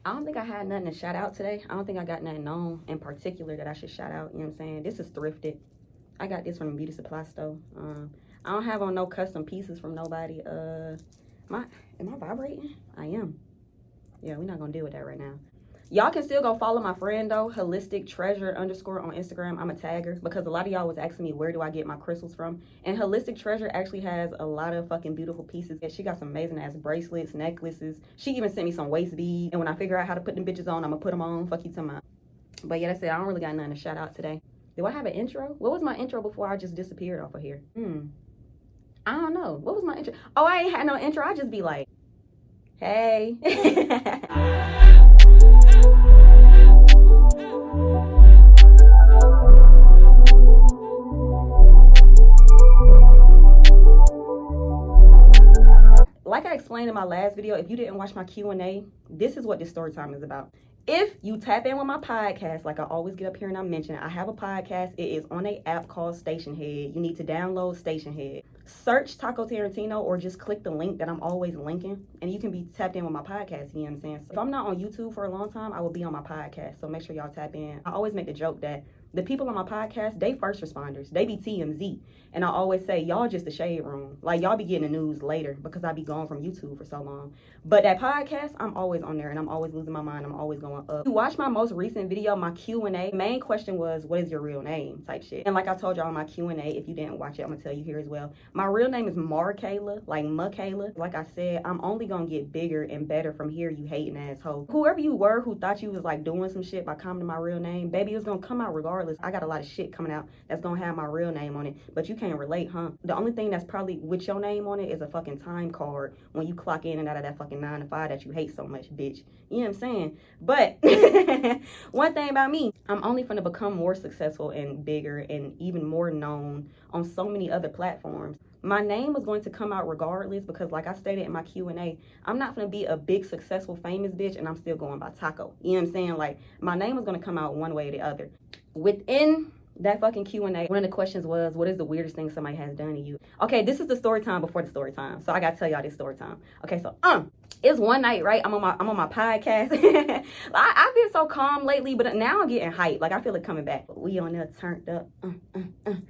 I don't think I had nothing to shout out today. I don't think I got nothing known in particular that I should shout out. You know what I'm saying? This is thrifted. I got this from the beauty supply store. I don't have on no custom pieces from nobody. Am I vibrating? I am. Yeah, we're not gonna deal with that right now. Y'all can still go follow my friend though, holistic treasure _ on Instagram. I'm a tagger because a lot of y'all was asking me where do I get my crystals from, and holistic treasure actually has a lot of fucking beautiful pieces. She got some amazing ass bracelets, necklaces. She even sent me some waist beads, and when I figure out how to put them bitches on, I'm gonna put them on. Fuck you to my. But yeah, that's it. I don't really got nothing to shout out today. Do I have an intro? What was my intro before I just disappeared off of here? I don't know. What was my intro? Oh, I ain't had no intro. I just be like, hey. Like I explained in my last video, if you didn't watch my Q&A, this is what this story time is about. If you tap in with my podcast, like I always get up here and I mention, I have a podcast. It is on an app called Station Head. You need to download Station Head. Search Taco Tarantino or just click the link that I'm always linking, and you can be tapped in with my podcast, you know what I'm saying? So if I'm not on YouTube for a long time, I will be on my podcast, so make sure y'all tap in. I always make the joke that the people on my podcast, they first responders. They be TMZ. And I always say, y'all just the shade room. Like, y'all be getting the news later because I be gone from YouTube for so long. But that podcast, I'm always on there and I'm always losing my mind. I'm always going up. You watch my most recent video, my Q&A, main question was, what is your real name? Type shit. And like I told y'all in my Q&A, if you didn't watch it, I'm going to tell you here as well. My real name is Kayla, like Kayla. Like I said, I'm only going to get bigger and better from here, you hating asshole. Whoever you were who thought you was like doing some shit by commenting my real name, baby, it was going to come out regardless. I got a lot of shit coming out that's going to have my real name on it, but you can't relate, huh? The only thing that's probably with your name on it is a fucking time card when you clock in and out of that fucking 9 to 5 that you hate so much, bitch. You know what I'm saying? But one thing about me, I'm only finna become more successful and bigger and even more known on so many other platforms. My name was going to come out regardless because like I stated in my Q&A, I'm not going to be a big, successful, famous bitch and I'm still going by Taco. You know what I'm saying? Like, my name was going to come out one way or the other. Within that fucking Q&A, one of the questions was, what is the weirdest thing somebody has done to you? Okay, this is the story time before the story time. So I got to tell y'all this story time. Okay, so it's one night, right? I'm on my podcast. I've been so calm lately, but now I'm getting hyped. Like, I feel it coming back. We on there turned up. In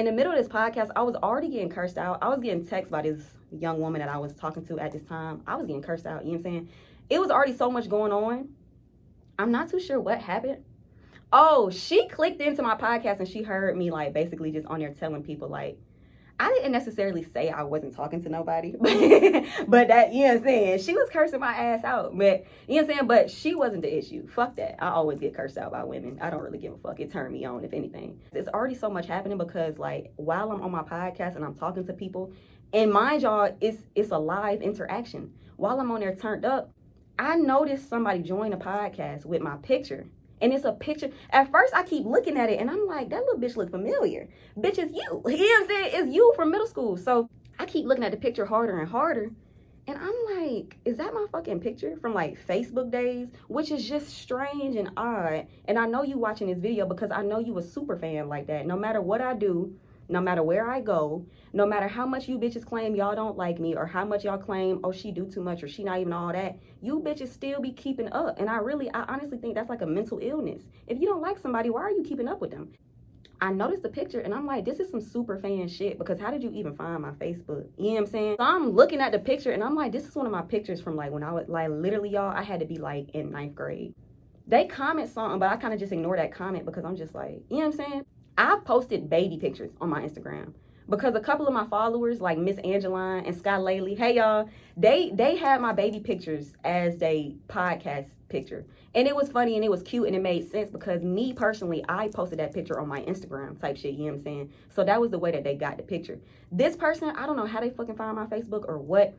the middle of this podcast, I was already getting cursed out. I was getting texts by this young woman that I was talking to at this time. I was getting cursed out, you know what I'm saying? It was already so much going on. I'm not too sure what happened. Oh, she clicked into my podcast and she heard me like basically just on there telling people like, I didn't necessarily say I wasn't talking to nobody, but that, you know what I'm saying? She was cursing my ass out, but, you know what I'm saying? But she wasn't the issue. Fuck that. I always get cursed out by women. I don't really give a fuck. It turned me on, if anything. It's already so much happening because, like, while I'm on my podcast and I'm talking to people, and mind y'all, it's a live interaction. While I'm on there turned up, I noticed somebody join the podcast with my picture. And it's a picture. At first, I keep looking at it, and I'm like, that little bitch look familiar. Bitch, it's you. You know what I'm saying? It's you from middle school. So I keep looking at the picture harder and harder. And I'm like, is that my fucking picture from, like, Facebook days? Which is just strange and odd. And I know you watching this video because I know you a super fan like that. No matter what I do, no matter where I go, no matter how much you bitches claim y'all don't like me or how much y'all claim, oh, she do too much or she not even all that, you bitches still be keeping up. And I honestly think that's like a mental illness. If you don't like somebody, why are you keeping up with them? I noticed the picture and I'm like, this is some super fan shit because how did you even find my Facebook? You know what I'm saying? So I'm looking at the picture and I'm like, this is one of my pictures from like when I was like, literally y'all, I had to be like in 9th grade. They comment something, but I kind of just ignore that comment because I'm just like, you know what I'm saying? I've posted baby pictures on my Instagram because a couple of my followers, like Miss Angeline and Sky Laley, hey y'all, they had my baby pictures as they podcast picture. And it was funny and it was cute and it made sense because me personally, I posted that picture on my Instagram type shit, you know what I'm saying? So that was the way that they got the picture. This person, I don't know how they fucking find my Facebook or what.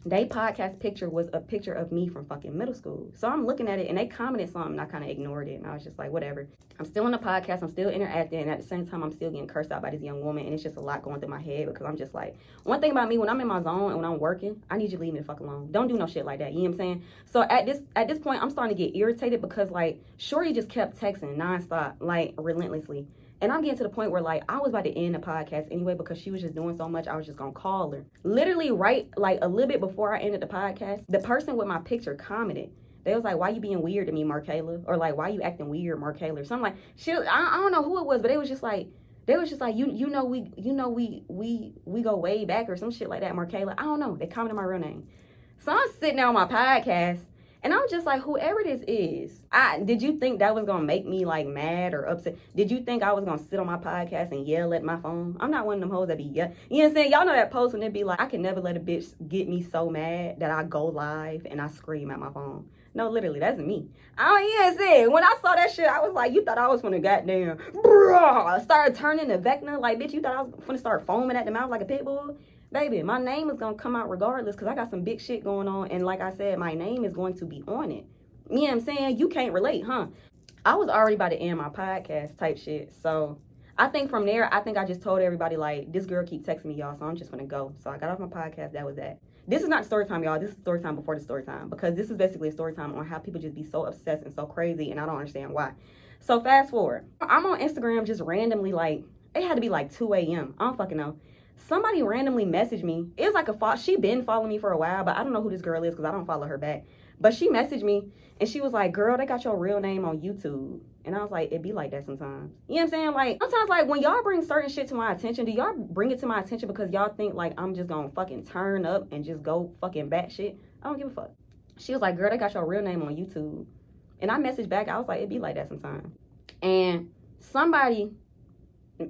They podcast picture was a picture of me from fucking middle school. So I'm looking at it and they commented something and I kind of ignored it. And I was just like, whatever. I'm still in the podcast. I'm still interacting. And at the same time, I'm still getting cursed out by this young woman. And it's just a lot going through my head because I'm just like, one thing about me, when I'm in my zone and when I'm working, I need you to leave me the fuck alone. Don't do no shit like that. You know what I'm saying? So at this point, I'm starting to get irritated because like, Shorty just kept texting nonstop, like relentlessly. And I'm getting to the point where, like, I was about to end the podcast anyway because she was just doing so much. I was just going to call her. Literally, right, like, a little bit before I ended the podcast, the person with my picture commented. They was like, why you being weird to me, Markayla? Or, like, why you acting weird, Markayla? Or something like, I don't know who it was, but they was just like, we go way back or some shit like that, Markayla. I don't know. They commented my real name. So I'm sitting there on my podcast, and I'm just like, whoever this is, did you think that was going to make me, like, mad or upset? Did you think I was going to sit on my podcast and yell at my phone? I'm not one of them hoes that be yelling. You know what I'm saying? Y'all know that post when it be like, I can never let a bitch get me so mad that I go live and I scream at my phone. No, literally, that's me. You know what I'm saying? When I saw that shit, I was like, you thought I was finna goddamn, I started turning to Vecna. Like, bitch, you thought I was finna start foaming at the mouth like a pit bull? Baby, my name is going to come out regardless because I got some big shit going on. And like I said, my name is going to be on it. You know what I'm saying? You can't relate, huh? I was already about to end my podcast type shit. So I think from there, I just told everybody, like, this girl keep texting me, y'all. So I'm just going to go. So I got off my podcast. That was that. This is not story time, y'all. This is story time before the story time. Because this is basically a story time on how people just be so obsessed and so crazy. And I don't understand why. So fast forward. I'm on Instagram just randomly, like, it had to be like 2 a.m. I don't fucking know. Somebody randomly messaged me. It was like she been following me for a while, but I don't know who this girl is because I don't follow her back. But she messaged me, and she was like, girl, they got your real name on YouTube. And I was like, it be like that sometimes. You know what I'm saying? Like, sometimes, like, when y'all bring certain shit to my attention, do y'all bring it to my attention because y'all think, like, I'm just gonna fucking turn up and just go fucking batshit? I don't give a fuck. She was like, girl, they got your real name on YouTube. And I messaged back. I was like, it be like that sometimes. And somebody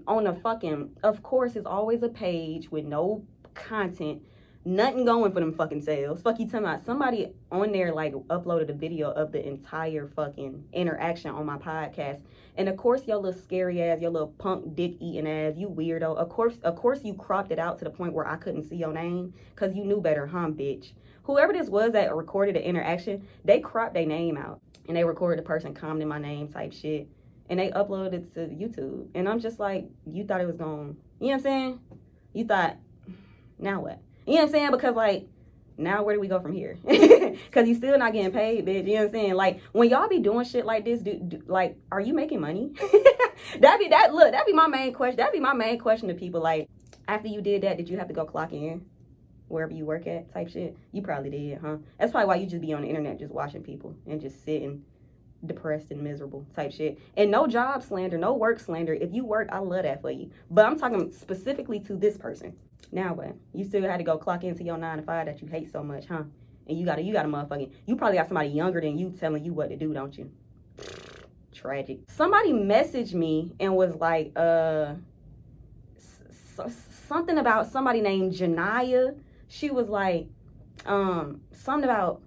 on a fucking, of course, it's always a page with no content, nothing going for them fucking sales. Fuck you talking about. Somebody on there, like, uploaded a video of the entire fucking interaction on my podcast. And of course, your little scary ass, your little punk dick eating ass, you weirdo. Of course you cropped it out to the point where I couldn't see your name because you knew better, huh, bitch? Whoever this was that recorded the interaction, they cropped their name out. And they recorded the person commenting my name type shit. And they uploaded it to YouTube. And I'm just like, you thought it was going, you know what I'm saying? You thought, now what? You know what I'm saying? Because, like, now where do we go from here? Because you still not getting paid, bitch. You know what I'm saying? Like, when y'all be doing shit like this, like, are you making money? That'd be my main question. That'd be my main question to people. Like, after you did that, did you have to go clock in wherever you work at type shit? You probably did, huh? That's probably why you just be on the internet just watching people and just sitting depressed and miserable type shit. And no job slander, no work slander. If you work, I love that for you. But I'm talking specifically to this person. Now what? You still had to go clock into your 9 to 5 that you hate so much, huh? And you got a motherfucking, you probably got somebody younger than you telling you what to do, don't you? Tragic. Somebody messaged me and was like, something about somebody named Janiyah. She was like, something about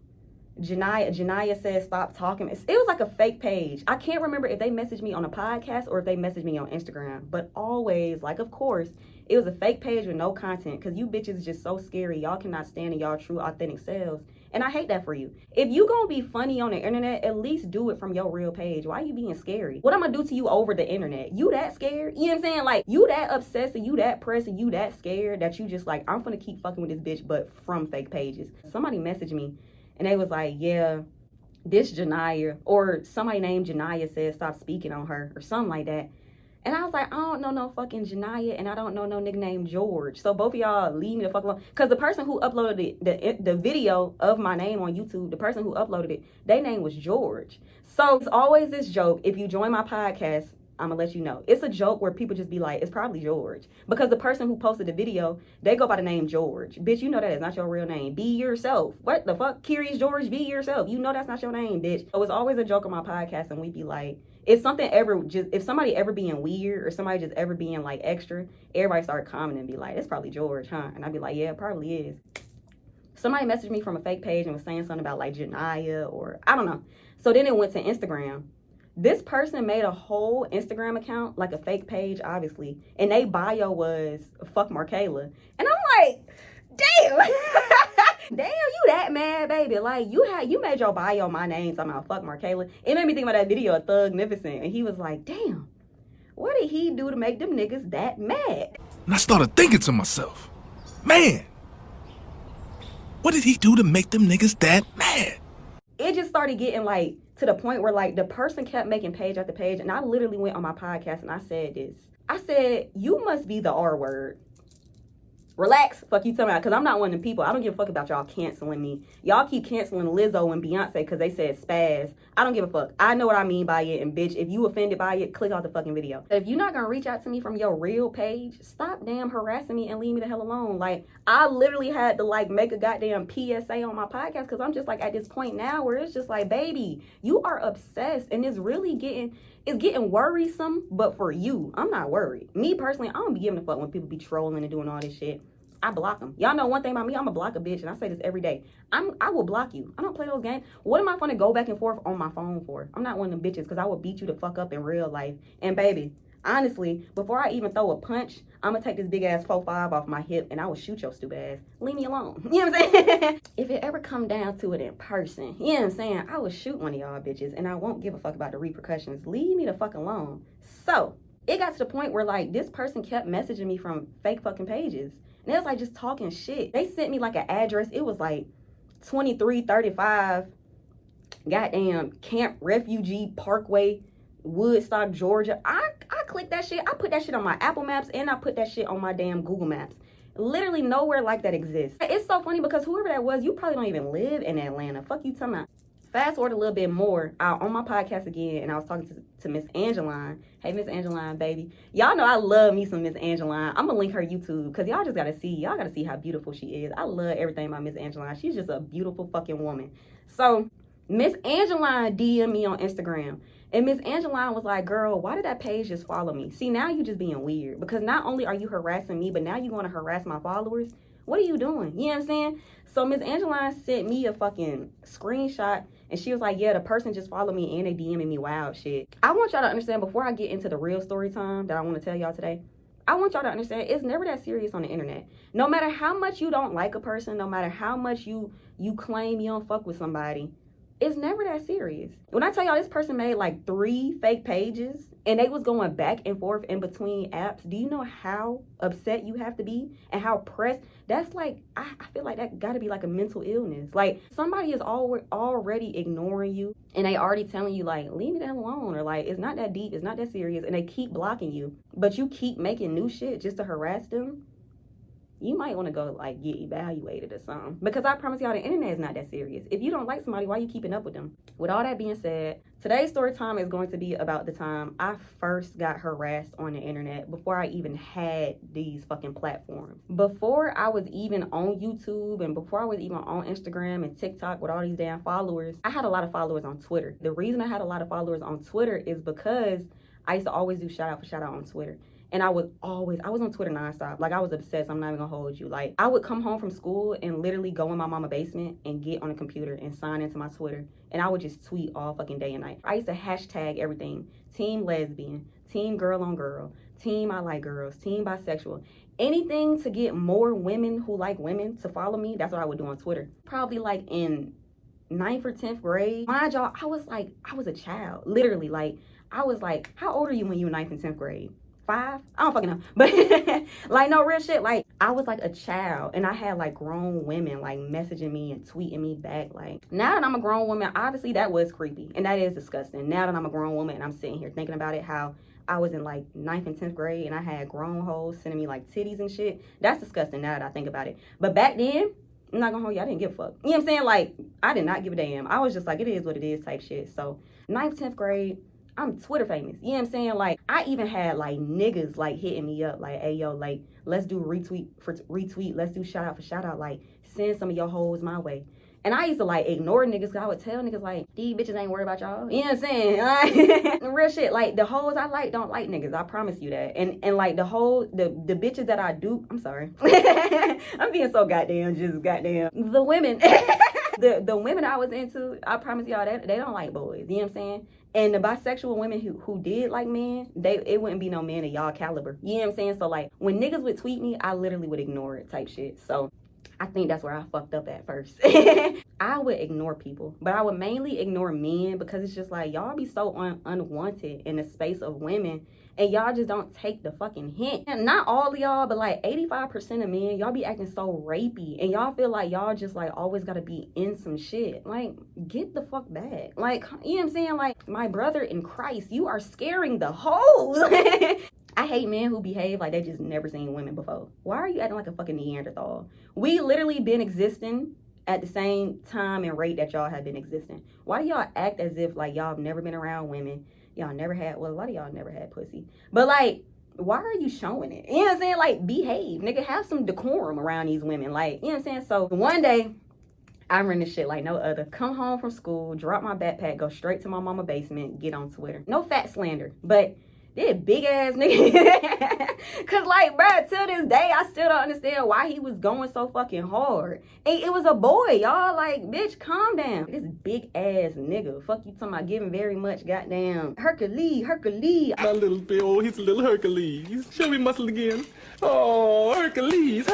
Janiyah said stop talking. It was like a fake page. I can't remember if they messaged me on a podcast or if they messaged me on Instagram. But always, like, of course, it was a fake page with no content. Because you bitches is just so scary. Y'all cannot stand in y'all true, authentic selves. And I hate that for you. If you gonna be funny on the internet, at least do it from your real page. Why are you being scary? What I'm gonna do to you over the internet? You that scared? You know what I'm saying? Like, you that obsessed and you that pressed and you that scared that you just like, I'm gonna keep fucking with this bitch, but from fake pages. Somebody messaged me. And they was like, yeah, this Janiyah, or somebody named Janiyah said stop speaking on her, or something like that. And I was like, I don't know no fucking Janiyah, and I don't know no nigga named George. So both of y'all leave me the fuck alone. Because the person who uploaded the video of my name on YouTube, the person who uploaded it, their name was George. So it's always this joke. If you join my podcast, I'm gonna let you know. It's a joke where people just be like, it's probably George. Because the person who posted the video, they go by the name George. Bitch, you know that is not your real name. Be yourself. What the fuck? Carey's George, be yourself. You know that's not your name, bitch. So it's always a joke on my podcast, and we be like, if somebody ever being weird or somebody just ever being like extra, everybody start commenting and be like, it's probably George, huh? And I'd be like, yeah, it probably is. Somebody messaged me from a fake page and was saying something about like Janiyah or I don't know. So then it went to Instagram. This person made a whole Instagram account, like a fake page, obviously, and they bio was fuck Markayla. And I'm like, damn, damn, you that mad, baby. Like, you made your bio my name talking about fuck Markayla. It made me think about that video of Thugnificent, and he was like, damn, what did he do to make them niggas that mad? And I started thinking to myself, man, what did he do to make them niggas that mad? it just started getting like to the point where like the person kept making page after page, and I literally went on my podcast and I said this. I said, you must be the R word. Relax, fuck you talking about, because I'm not one of them people. I don't give a fuck about y'all canceling me. Y'all keep canceling Lizzo and Beyonce because they said spaz. I don't give a fuck. I know what I mean by it, and bitch, if you offended by it, click off the fucking video. If you're not gonna reach out to me from your real page, stop damn harassing me and leave me the hell alone. Like, I literally had to like make a goddamn PSA on my podcast because I'm just like at this point now where it's just like, baby, you are obsessed, and it's really getting worrisome, but for you, I'm not worried. Me personally, I don't be giving a fuck when people be trolling and doing all this shit. I block them. Y'all know one thing about me, I'm a block a bitch, and I say this every day. I will block you. I don't play those games. What am I gonna go back and forth on my phone for? I'm not one of them bitches because I will beat you the fuck up in real life. And baby, honestly, before I even throw a punch, I'm gonna take this big ass 4-5 off my hip and I will shoot your stupid ass. Leave me alone. You know what I'm saying? If it ever come down to it in person, you know what I'm saying? I will shoot one of y'all bitches and I won't give a fuck about the repercussions. Leave me the fuck alone. So, it got to the point where like this person kept messaging me from fake fucking pages. And it was like just talking shit. They sent me like an address. It was like 2335 goddamn Camp Refugee Parkway, Woodstock, Georgia. I clicked that shit. I put that shit on my Apple Maps and I put that shit on my damn Google Maps. Literally nowhere like that exists. It's so funny because whoever that was, you probably don't even live in Atlanta. Fuck you talking about. Fast forward a little bit more, I on my podcast again, and I was talking to Miss Angeline. Hey, Miss Angeline, baby. Y'all know I love me some Miss Angeline. I'm going to link her YouTube because y'all got to see how beautiful she is. I love everything about Miss Angeline. She's just a beautiful fucking woman. So, Miss Angeline DM'd me on Instagram. And Miss Angeline was like, girl, why did that page just follow me? See, now you just being weird because not only are you harassing me, but now you want to harass my followers. What are you doing? You know what I'm saying? So Miss Angeline sent me a fucking screenshot and she was like, yeah, the person just followed me and they DMing me wild shit. I want y'all to understand before I get into the real story time that I want to tell y'all today. I want y'all to understand it's never that serious on the internet. No matter how much you don't like a person, no matter how much you claim you don't fuck with somebody, it's never that serious. When I tell y'all this person made like 3 fake pages and they was going back and forth in between apps, do you know how upset you have to be and how pressed? That's like, I feel like that gotta be like a mental illness. Like somebody is already ignoring you and they already telling you like, leave me the hell alone, or like, it's not that deep, it's not that serious, and they keep blocking you, but you keep making new shit just to harass them. You might want to go like get evaluated or something. Because I promise y'all the internet is not that serious. If you don't like somebody, why are you keeping up with them? With all that being said, today's story time is going to be about the time I first got harassed on the internet before I even had these fucking platforms. Before I was even on YouTube and before I was even on Instagram and TikTok with all these damn followers, I had a lot of followers on Twitter. The reason I had a lot of followers on Twitter is because I used to always do shout out for shout out on Twitter. And I was on Twitter nonstop. Like, I was obsessed. I'm not even gonna hold you. Like, I would come home from school and literally go in my mama's basement and get on a computer and sign into my Twitter. And I would just tweet all fucking day and night. I used to hashtag everything. Team lesbian, team girl on girl, team I like girls, team bisexual. Anything to get more women who like women to follow me, that's what I would do on Twitter. Probably like in 9th or 10th grade. Mind y'all, I was a child. Literally, like, I was like, how old are you when you were 9th and 10th grade? 5? I don't fucking know. But like, no, real shit. Like, I was like a child and I had like grown women like messaging me and tweeting me back. Like, now that I'm a grown woman, obviously that was creepy and that is disgusting. Now that I'm a grown woman and I'm sitting here thinking about it, how I was in like 9th and 10th grade and I had grown hoes sending me like titties and shit. That's disgusting now that I think about it. But back then, I'm not gonna hold you, I didn't give a fuck. You know what I'm saying? Like, I did not give a damn. I was just like, it is what it is type shit. So 9th, 10th grade, I'm Twitter famous. You know what I'm saying? Like, I even had like niggas like hitting me up like, hey yo, like, let's do retweet for retweet, let's do shout out for shout out, like, send some of your hoes my way. And I used to like ignore niggas because I would tell niggas like, these bitches ain't worried about y'all. You know what I'm saying? Like, real shit. Like, the hoes I like don't like niggas. I promise you that. And like the bitches that I do, I'm sorry. I'm being so goddamn the women. The women I was into, I promise y'all that they don't like boys. You know what I'm saying? And the bisexual women who did like men, it wouldn't be no men of y'all caliber. You know what I'm saying? So like when niggas would tweet me, I literally would ignore it type shit. So I think that's where I fucked up at first. I would ignore people, but I would mainly ignore men because it's just like y'all be so unwanted in the space of women, and y'all just don't take the fucking hint. And not all of y'all, but like 85% of men, y'all be acting so rapey, and y'all feel like y'all just like always gotta be in some shit. Like, get the fuck back. Like, you know what I'm saying? Like, my brother in Christ, you are scaring the hoes. I hate men who behave like they just never seen women before. Why are you acting like a fucking Neanderthal? We literally been existing at the same time and rate that y'all have been existing. Why do y'all act as if like y'all have never been around women? Y'all never had, well, a lot of y'all never had pussy. But like, why are you showing it? You know what I'm saying? Like, behave. Nigga, have some decorum around these women. Like, you know what I'm saying? So one day, I run this shit like no other. Come home from school, drop my backpack, go straight to my mama basement, get on Twitter. No fat slander, but this big ass nigga. Cause like, bruh, till this day, I still don't understand why he was going so fucking hard. And it was a boy, y'all. Like, bitch, calm down. This big ass nigga. Fuck you talking about giving very much goddamn Hercules. My little bill, he's a little Hercules. Show me muscle again. Oh, Hercules.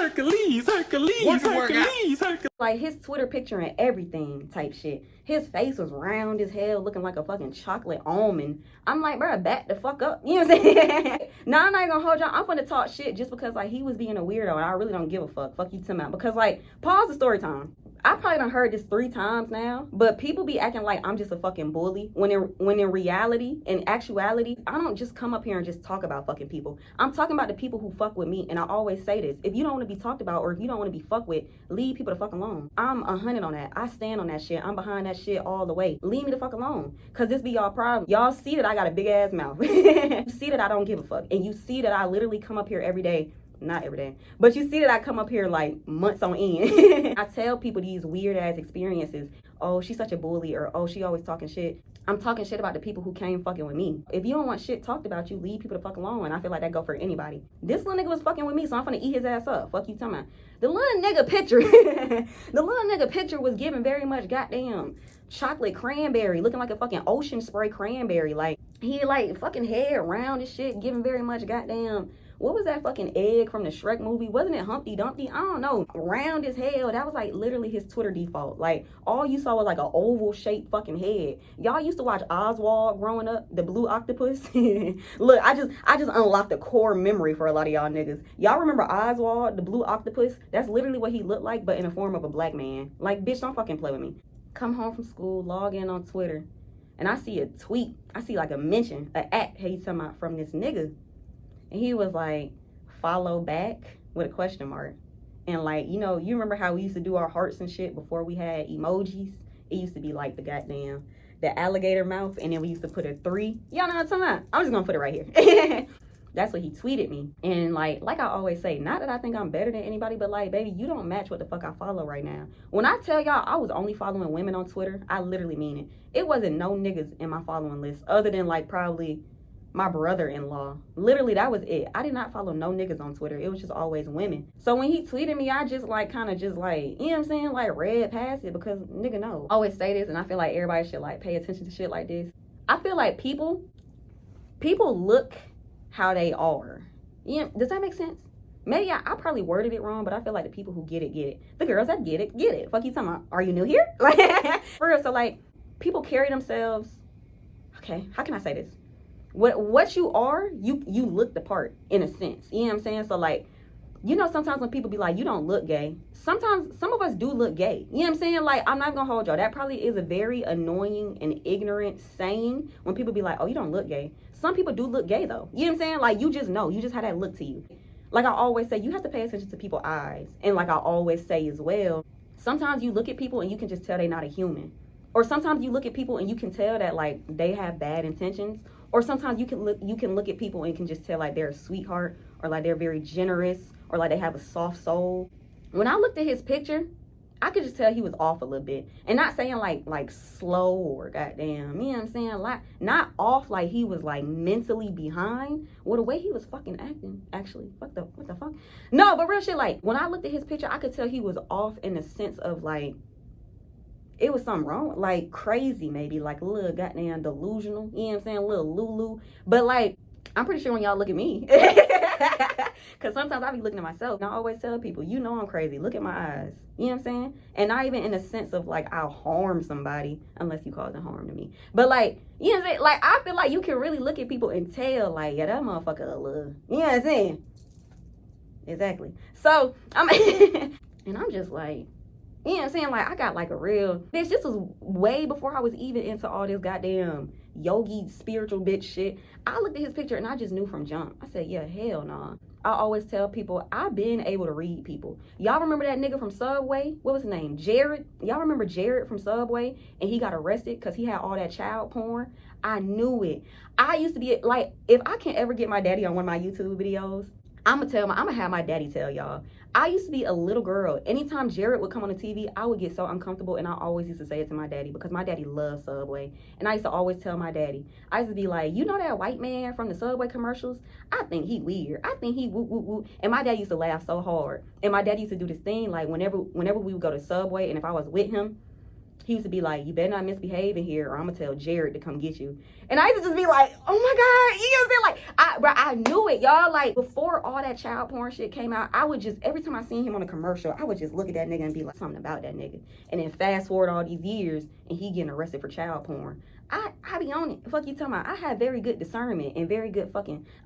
Like, his Twitter picture and everything type shit. His face was round as hell, looking like a fucking chocolate almond. I'm like, bro, back the fuck up. You know what I'm saying? Now, I'm not gonna hold y'all. I'm gonna talk shit just because, like, he was being a weirdo, and I really don't give a fuck. Fuck you, Tim out. Because, like, pause the story time. I probably done heard this 3 times now, but people be acting like I'm just a fucking bully when in reality, in actuality, I don't just come up here and just talk about fucking people. I'm talking about the people who fuck with me, and I always say this. If you don't want to be talked about or if you don't want to be fucked with, leave people the fuck alone. I'm 100 on that. I stand on that shit. I'm behind that shit all the way. Leave me the fuck alone, because this be y'all problem. Y'all see that I got a big ass mouth. You see that I don't give a fuck, and you see that I literally come up here every day. Not every day, but you see that I come up here like months on end. I tell people these weird ass experiences. Oh, she's such a bully, or oh, she always talking shit. I'm talking shit about the people who came fucking with me. If you don't want shit talked about, you leave people the fuck alone, and I feel like that go for anybody. This little nigga was fucking with me, so I'm gonna eat his ass up. Fuck you talking about. The little nigga picture, the little nigga picture was giving very much goddamn chocolate cranberry, looking like a fucking ocean spray cranberry. Like, he like fucking hair round and shit, giving very much goddamn. What was that fucking egg from the Shrek movie? Wasn't it Humpty Dumpty? I don't know. Round as hell. That was like literally his Twitter default. Like, all you saw was like an oval shaped fucking head. Y'all used to watch Oswald growing up, the blue octopus. Look, I just unlocked a core memory for a lot of y'all niggas. Y'all remember Oswald, the blue octopus? That's literally what he looked like, but in the form of a black man. Like, bitch, don't fucking play with me. Come home from school, log in on Twitter, and I see a tweet. I see like a mention, an at, hey, talking about from this nigga. And he was like, follow back with a question mark. And like, you know, you remember how we used to do our hearts and shit before we had emojis? It used to be like the alligator mouth, and then we used to put a 3. Y'all know what I'm talking about? I'm just gonna put it right here. That's what he tweeted me. And like I always say, not that I think I'm better than anybody, but like, baby, you don't match what the fuck I follow right now. When I tell y'all I was only following women on Twitter, I literally mean it. It wasn't no niggas in my following list other than like probably my brother-in-law. Literally, that was it. I did not follow no niggas on Twitter. It was just always women. So when he tweeted me, I just like kind of just like, you know what I'm saying, like read past it, because nigga no. I always say this, and I feel like everybody should like pay attention to shit like this. I feel like people look how they are. You know, does that make sense? Maybe I probably worded it wrong, but I feel like the people who get it. The girls that get it. Fuck you talking about, are you new here? Like, for real. So like, people carry themselves, okay, how can I say this? What you are, you look the part in a sense. You know what I'm saying? So like, you know, sometimes when people be like, you don't look gay, sometimes some of us do look gay. You know what I'm saying? Like, I'm not gonna hold y'all. That probably is a very annoying and ignorant saying when people be like, oh, you don't look gay. Some people do look gay though. You know what I'm saying? Like, you just know. You just have that look to you. Like I always say, you have to pay attention to people's eyes. And like I always say as well, sometimes you look at people and you can just tell they're not a human. Or sometimes you look at people and you can tell that like they have bad intentions. Or sometimes you can look at people and you can just tell like they're a sweetheart, or like they're very generous, or like they have a soft soul. When I looked at his picture, I could just tell he was off a little bit. And not saying like slow or goddamn, you know what I'm saying? Like, not off like he was like mentally behind. Well, the way he was fucking acting, actually, what the fuck? No, but real shit, like when I looked at his picture, I could tell he was off in the sense of like, it was something wrong, like crazy maybe, like a little goddamn delusional, you know what I'm saying, a little Lulu. But like, I'm pretty sure when y'all look at me, Because sometimes I be looking at myself and I always tell people, you know I'm crazy. Look at my eyes. You know what I'm saying? And not even in the sense of like I'll harm somebody unless you causing harm to me. But like, you know what I'm saying? Like I feel like you can really look at people and tell like, yeah, that motherfucker a little. You know what I'm saying? Exactly. So I'm and I'm just like, you know what I'm saying? Like, I got like a real bitch. This was way before I was even into all this goddamn yogi spiritual bitch shit. I looked at his picture and I just knew from jump. I said, yeah, hell nah. I always tell people I've been able to read people. Y'all remember that nigga from Subway? What was his name? Jared? Y'all remember Jared from Subway? And he got arrested because he had all that child porn? I knew it. I used to be like, if I can ever get my daddy on one of my YouTube videos, I'm gonna have my daddy tell y'all. I used to be a little girl. Anytime Jared would come on the TV, I would get so uncomfortable, and I always used to say it to my daddy because my daddy loves Subway. And I used to always tell my daddy, I used to be like, you know that white man from the Subway commercials? I think he weird. I think he woo woo woo. And my dad used to laugh so hard. And my dad used to do this thing, like whenever we would go to Subway, and if I was with him, he used to be like, you better not misbehave in here or I'm gonna tell Jared to come get you. And I used to just be like, oh my God, you know what I'm saying? Like, I knew it, y'all. Like, before all that child porn shit came out, I would just, every time I seen him on a commercial, I would just look at that nigga and be like, something about that nigga. And then fast forward all these years and he getting arrested for child porn. I be on it. Fuck you talking about. I have very good discernment and very good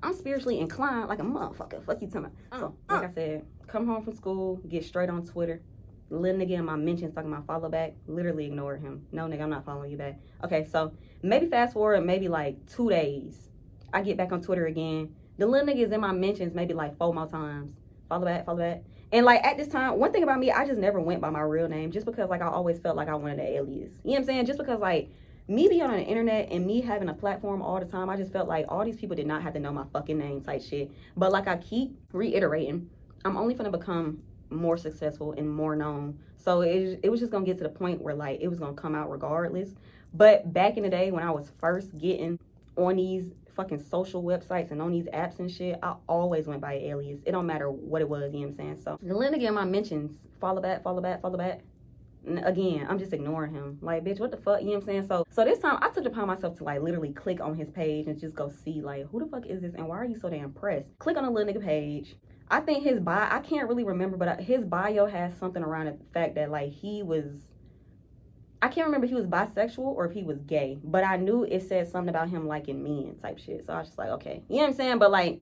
I'm spiritually inclined like a motherfucker. Fuck you talking about. So, like I said, come home from school, get straight on Twitter. Little nigga in my mentions talking about follow back, literally ignore him. No, nigga, I'm not following you back. Okay, so maybe fast forward maybe like 2 days. I get back on Twitter again. The little nigga is in my mentions maybe like 4 more times. Follow back, follow back. And like at this time, one thing about me, I just never went by my real name just because like I always felt like I wanted an alias. You know what I'm saying? Just because like me being on the internet and me having a platform all the time, I just felt like all these people did not have to know my fucking name type shit. But like I keep reiterating, I'm only gonna become more successful and more known. So it was just gonna get to the point where like it was gonna come out regardless. But back in the day when I was first getting on these fucking social websites and on these apps and shit, I always went by an alias. It don't matter what it was, you know what I'm saying? So the Lynn again, my mentions, follow back, follow back, follow back. And again, I'm just ignoring him. Like, bitch, what the fuck? You know what I'm saying? So this time I took it upon myself to like literally click on his page and just go see like who the fuck is this and why are you so damn pressed? Click on the little nigga page. I think his bio, I can't really remember, but his bio has something around the fact that like I can't remember if he was bisexual or if he was gay, but I knew it said something about him liking men type shit. So I was just like, okay, you know what I'm saying? But like,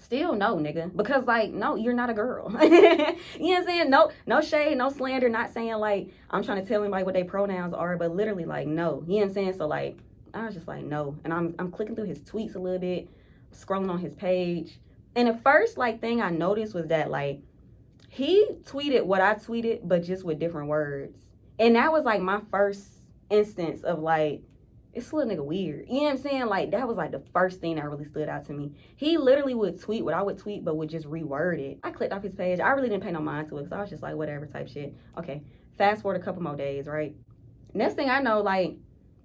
still no, nigga, because like, no, you're not a girl. You know what I'm saying? No shade, no slander, not saying like, I'm trying to tell anybody what their pronouns are, but literally like, no, you know what I'm saying? So like, I was just like, no. And I'm clicking through his tweets a little bit, scrolling on his page. And the first like thing I noticed was that like he tweeted what I tweeted, but just with different words. And that was like my first instance of like, it's a little nigga weird. You know what I'm saying? Like that was like the first thing that really stood out to me. He literally would tweet what I would tweet, but would just reword it. I clicked off his page. I really didn't pay no mind to it, so I was just like, whatever type shit. Okay, fast forward a couple more days, right? Next thing I know, like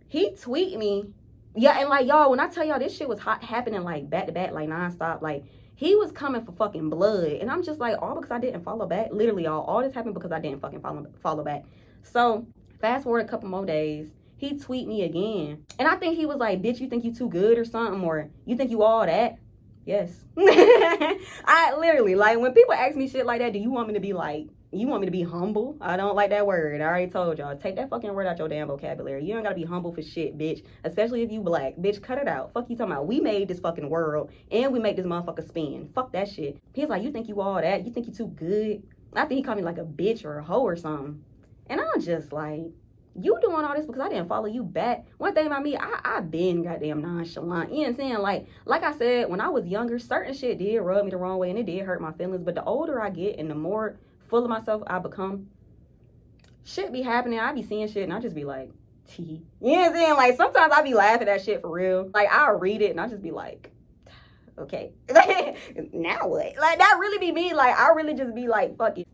he tweet me. Yeah, and like y'all, when I tell y'all this shit was happening like back to back, like nonstop, like he was coming for fucking blood. And I'm just like, all because I didn't follow back. Literally, all this happened because I didn't fucking follow back. So, fast forward a couple more days, he tweet me again. And I think he was like, bitch, you think you too good or something? Or you think you all that? Yes. I literally, like, when people ask me shit like that, do you want me to be like, you want me to be humble? I don't like that word. I already told y'all. Take that fucking word out your damn vocabulary. You don't gotta be humble for shit, bitch. Especially if you black. Bitch, cut it out. Fuck you talking about. We made this fucking world and we make this motherfucker spin. Fuck that shit. He's like, you think you all that? You think you too good? I think he called me like a bitch or a hoe or something. And I'm just like, you doing all this because I didn't follow you back. One thing about me, I been goddamn nonchalant. You know what I'm saying? Like I said, when I was younger, certain shit did rub me the wrong way and it did hurt my feelings. But the older I get and the more full of myself I become, shit be happening. I be seeing shit and I just be like, tee. You know what I'm saying? Like sometimes I be laughing at shit for real. Like I'll read it and I just be like, okay. Now what? Like that really be me. Like I really just be like, fuck it.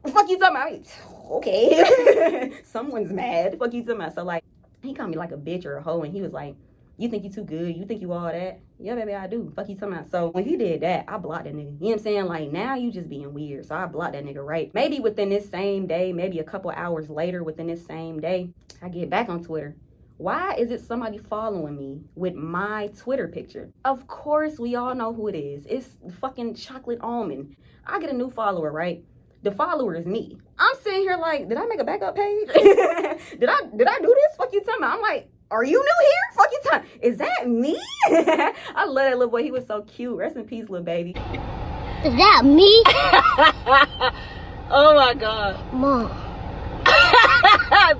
Fuck you talking about? Okay. Someone's mad. Fuck you talking about? So like he called me like a bitch or a hoe and he was like, you think you too good? You think you all that? Yeah, baby, I do. Fuck you talking about? So when he did that, I blocked that nigga. You know what I'm saying? Like now you just being weird. So I blocked that nigga, right? Maybe within this same day, maybe a couple hours later within this same day, I get back on Twitter. Why is it somebody following me with my Twitter picture? Of course, we all know who it is. It's fucking Chocolate Almond. I get a new follower, right? The follower is me. I'm sitting here like, did I make a backup page? did I do this? Fuck you talking about? I'm like, are you new here? Fuck you talking. Is that me? I love that little boy. He was so cute. Rest in peace, little baby. Is that me? Oh my God. Mom.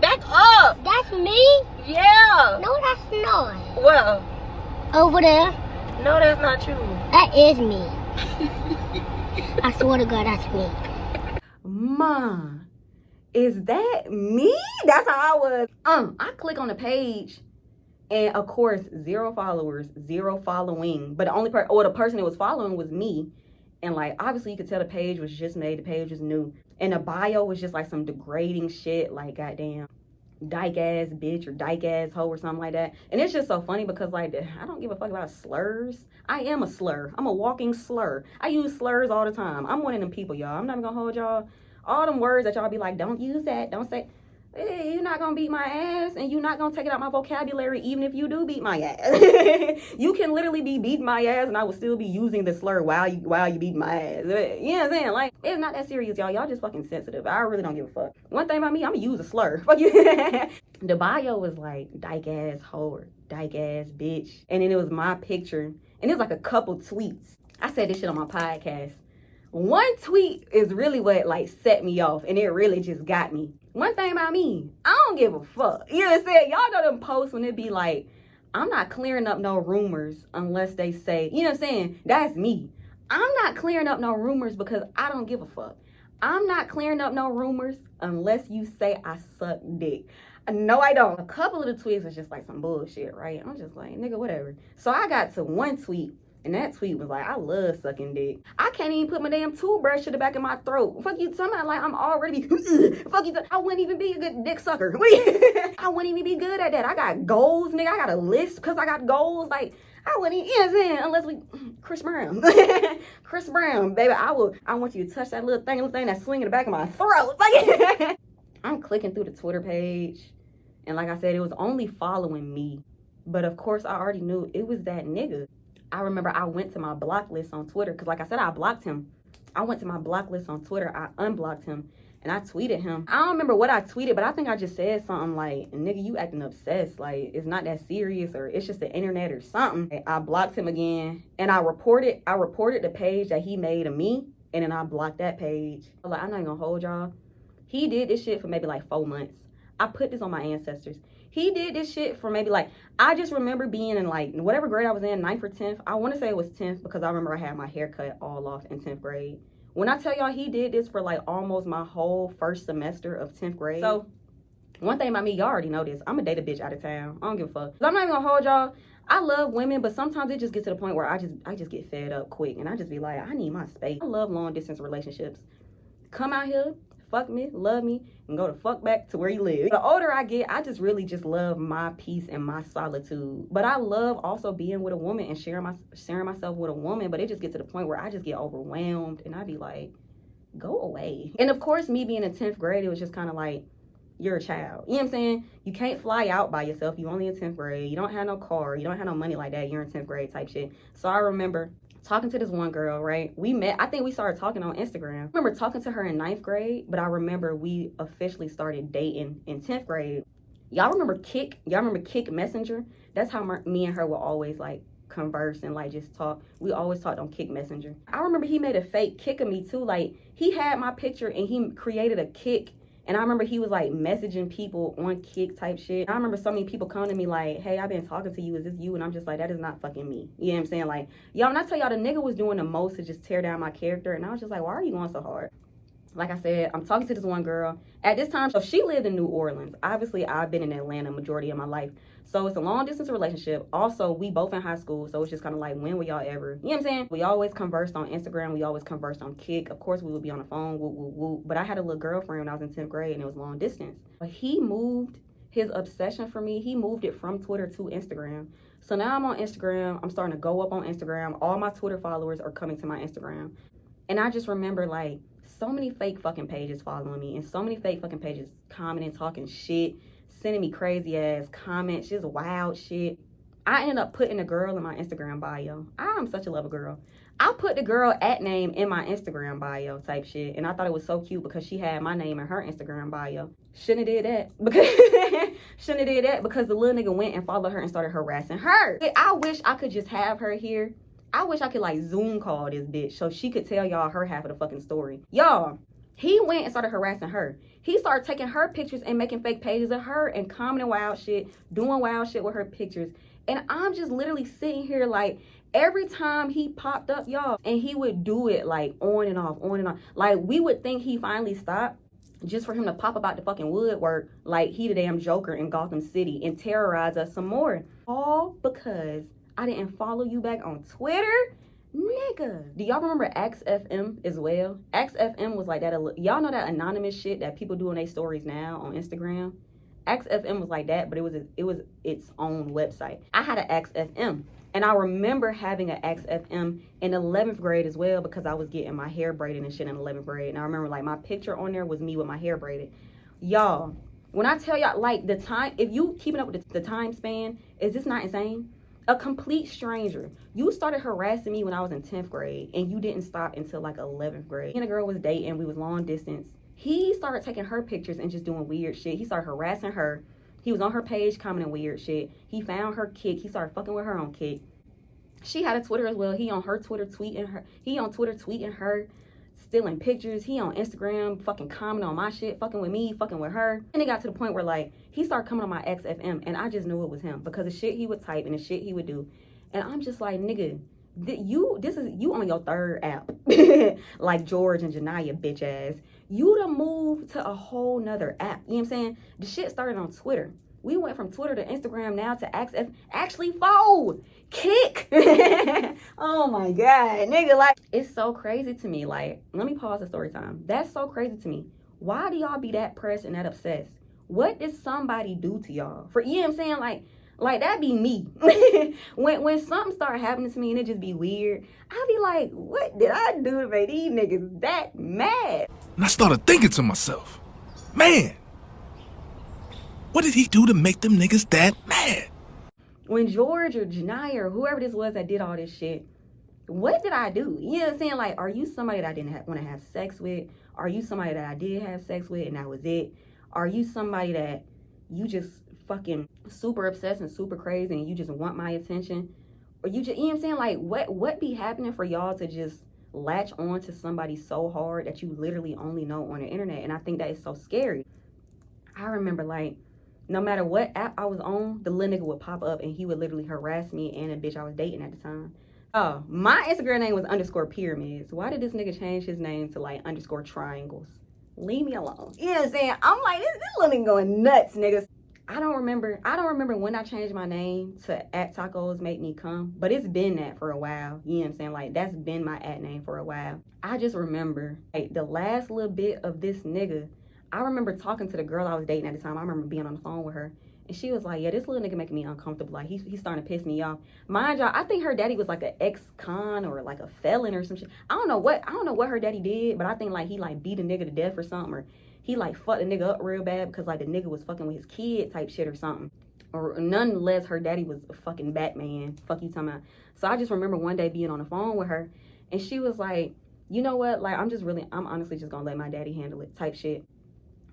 Back up. That's me? Yeah. No, that's not. Well, Over there. no, that's not you. That is me. I swear to God, that's me. Ma, is that me? That's how I was. I click on the page, and of course, 0 followers, 0 following. But the only the person that was following was me. And like, obviously, you could tell the page was just made. The page was new, and the bio was just like some degrading shit, like goddamn dyke ass bitch or dyke ass hoe or something like that. And it's just so funny because like, I don't give a fuck about slurs. I am a slur. I'm a walking slur. I use slurs all the time. I'm one of them people, y'all. I'm not gonna hold y'all. All them words that y'all be like, don't use that, don't say. Hey, you're not gonna beat my ass, and you're not gonna take it out my vocabulary even if you do beat my ass. You can literally be beating my ass and I will still be using the slur while you beat my ass. You know what I'm saying? Like, it's not that serious, y'all. Y'all just fucking sensitive. I really don't give a fuck. One thing about me, I'm gonna use a slur. Fuck you. The bio was like, dyke ass hoe or dyke ass bitch. And then it was my picture. And it was like a couple tweets. I said this shit on my podcast. One tweet is really what like set me off, and it really just got me. One thing about me, I don't give a fuck. You know what I'm saying? Y'all know them posts when it be like, I'm not clearing up no rumors unless they say, you know what I'm saying? That's me. I'm not clearing up no rumors because I don't give a fuck. I'm not clearing up no rumors unless you say I suck dick. No, I don't. A couple of the tweets was just like some bullshit, right? I'm just like, nigga, whatever. So I got to one tweet. And that tweet was like, I love sucking dick. I can't even put my damn toothbrush to the back of my throat. Fuck you, somebody like I'm already, fuck you, I wouldn't even be a good dick sucker. I wouldn't even be good at that. I got goals, nigga. I got a list because I got goals. Like, I wouldn't, you know what I'm saying? Unless we, Chris Brown. Chris Brown, baby, I want you to touch that little thing that's swinging the back of my throat. Like, I'm clicking through the Twitter page. And like I said, it was only following me. But of course, I already knew it was that nigga. I remember I went to my block list on Twitter because like I said, I blocked him. I went to my block list on Twitter. I unblocked him and I tweeted him. I don't remember what I tweeted, but I think I just said something like, nigga, you acting obsessed. Like, it's not that serious or it's just the internet or something. I blocked him again and I reported the page that he made of me, and then I blocked that page. Like, I'm not gonna hold y'all. He did this shit for maybe like 4 months. I put this on my ancestors. He did this shit for maybe like, I just remember being in like, whatever grade I was in, 9th or 10th. I want to say it was 10th because I remember I had my hair cut all off in 10th grade. When I tell y'all he did this for like almost my whole first semester of 10th grade. So, one thing about me, y'all already know this. I'm going to date a bitch out of town. I don't give a fuck. I'm not even going to hold y'all. I love women, but sometimes it just gets to the point where I just get fed up quick. And I just be like, I need my space. I love long distance relationships. Come out here, fuck me, love me, and go the fuck back to where you live. The older I get, I just really just love my peace and my solitude. But I love also being with a woman and sharing myself with a woman, but it just gets to the point where I just get overwhelmed and I be like, go away. And of course, me being in 10th grade, it was just kind of like, you're a child. You know what I'm saying? You can't fly out by yourself. You only in 10th grade. You don't have no car. You don't have no money like that. You're in 10th grade type shit. So I remember talking to this one girl, right? We met, I think we started talking on Instagram. I remember talking to her in 9th grade, but I remember we officially started dating in 10th grade. Y'all remember Kik? Y'all remember Kik Messenger? That's how me and her would always like converse and like just talk. We always talked on Kik Messenger. I remember he made a fake Kik of me too. Like, he had my picture and he created a Kik. And I remember he was like messaging people on Kik type shit. I remember so many people coming to me like, hey, I've been talking to you. Is this you? And I'm just like, that is not fucking me. You know what I'm saying? Like, y'all, when I tell y'all the nigga was doing the most to just tear down my character. And I was just like, why are you going so hard? Like I said, I'm talking to this one girl. At this time, so she lived in New Orleans. Obviously, I've been in Atlanta majority of my life. So it's a long distance relationship. Also, we both in high school. So it's just kind of like, when will y'all ever, you know what I'm saying? We always conversed on Instagram. We always conversed on Kik. Of course, we would be on the phone, woo, woo, woo. But I had a little girlfriend when I was in 10th grade and it was long distance. But he moved his obsession for me. He moved it from Twitter to Instagram. So now I'm on Instagram. I'm starting to go up on Instagram. All my Twitter followers are coming to my Instagram. And I just remember like, so many fake fucking pages following me and so many fake fucking pages commenting, talking shit, sending me crazy ass comments, just wild shit. I ended up putting a girl in my Instagram bio. I'm such a lover girl. I put the girl at name in my Instagram bio type shit. And I thought it was so cute because she had my name in her Instagram bio. Shouldn't have did that. Because the little nigga went and followed her and started harassing her. I wish I could just have her here. I wish I could like Zoom call this bitch so she could tell y'all her half of the fucking story. Y'all, he went and started harassing her. He started taking her pictures and making fake pages of her and commenting wild shit, doing wild shit with her pictures. And I'm just literally sitting here like, every time he popped up, y'all, and he would do it like on and off. Like, we would think he finally stopped just for him to pop up out the fucking woodwork like he the damn Joker in Gotham City and terrorize us some more. All because I didn't follow you back on Twitter? Nigga. Do y'all remember XFM as well? XFM was like that. Y'all know that anonymous shit that people do on their stories now on Instagram? XFM was like that, but it was its own website. I had an XFM. And I remember having an XFM in 11th grade as well because I was getting my hair braided and shit in 11th grade. And I remember like my picture on there was me with my hair braided. Y'all, when I tell y'all like the time, if you keeping up with the time span, is this not insane? A complete stranger. You started harassing me when I was in 10th grade and you didn't stop until like 11th grade. Me and a girl was dating, we was long distance. He started taking her pictures and just doing weird shit. He started harassing her. He was on her page commenting weird shit. He found her Kik. He started fucking with her on Kik. She had a Twitter as well. He on her Twitter tweeting her. He on Twitter tweeting her, stealing pictures. He on Instagram fucking commenting on my shit, fucking with me, fucking with her. And it got to the point where like he started coming on my XFM and I just knew it was him because the shit he would type and the shit he would do. And I'm just like, nigga, you on your third app. Like George and Janaya bitch ass. You done moved to a whole nother app. You know what I'm saying? The shit started on Twitter. We went from Twitter to Instagram now to actually Kik. Oh my God, nigga, like, it's so crazy to me. Like, let me pause the story time. That's so crazy to me. Why do y'all be that pressed and that obsessed? What did somebody do to y'all? For, you know what I'm saying? Like that be me. when something start happening to me and it just be weird, I be like, what did I do to make these niggas that mad? And I started thinking to myself, man, what did he do to make them niggas that mad? When George or Janaya or whoever this was that did all this shit, what did I do? You know what I'm saying? Like, are you somebody that I didn't want to have sex with? Are you somebody that I did have sex with and that was it? Are you somebody that you just fucking super obsessed and super crazy and you just want my attention? Or you just, you know what I'm saying? Like, what be happening for y'all to just latch on to somebody so hard that you literally only know on the internet? And I think that is so scary. I remember, like, no matter what app I was on, the little nigga would pop up and he would literally harass me and a bitch I was dating at the time. Oh, my Instagram name was _pyramids. Why did this nigga change his name to like _triangles? Leave me alone. You know what I'm saying? I'm like, this little nigga going nuts, niggas. I don't remember when I changed my name to @tacos make me come, but it's been that for a while. You know what I'm saying? Like, that's been my @name for a while. I just remember like the last little bit of this nigga. I remember talking to the girl I was dating at the time. I remember being on the phone with her. And she was like, yeah, this little nigga making me uncomfortable. Like, he's starting to piss me off. Mind y'all, I think her daddy was like an ex-con or like a felon or some shit. I don't know what her daddy did, but I think like he like beat a nigga to death or something. Or he like fucked a nigga up real bad because like the nigga was fucking with his kid type shit or something. Or nonetheless, her daddy was a fucking Batman. Fuck you talking about. So I just remember one day being on the phone with her. And she was like, you know what? Like, I'm honestly just gonna let my daddy handle it type shit.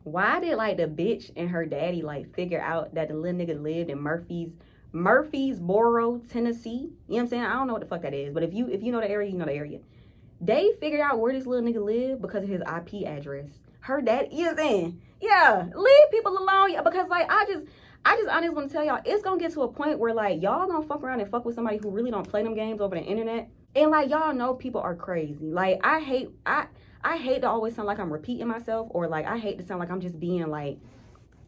Why did like the bitch and her daddy like figure out that the little nigga lived in Murfreesboro, Tennessee? You know what I'm saying? I don't know what the fuck that is, but if you know the area, you know the area. They figured out where this little nigga lived because of his IP address. Her daddy, you know what I'm saying? Yeah, leave people alone, yeah, because like I just honestly want to tell y'all, it's gonna get to a point where like y'all gonna fuck around and fuck with somebody who really don't play them games over the internet, and like y'all know people are crazy. Like I hate to always sound like I'm repeating myself, or like I hate to sound like I'm just being like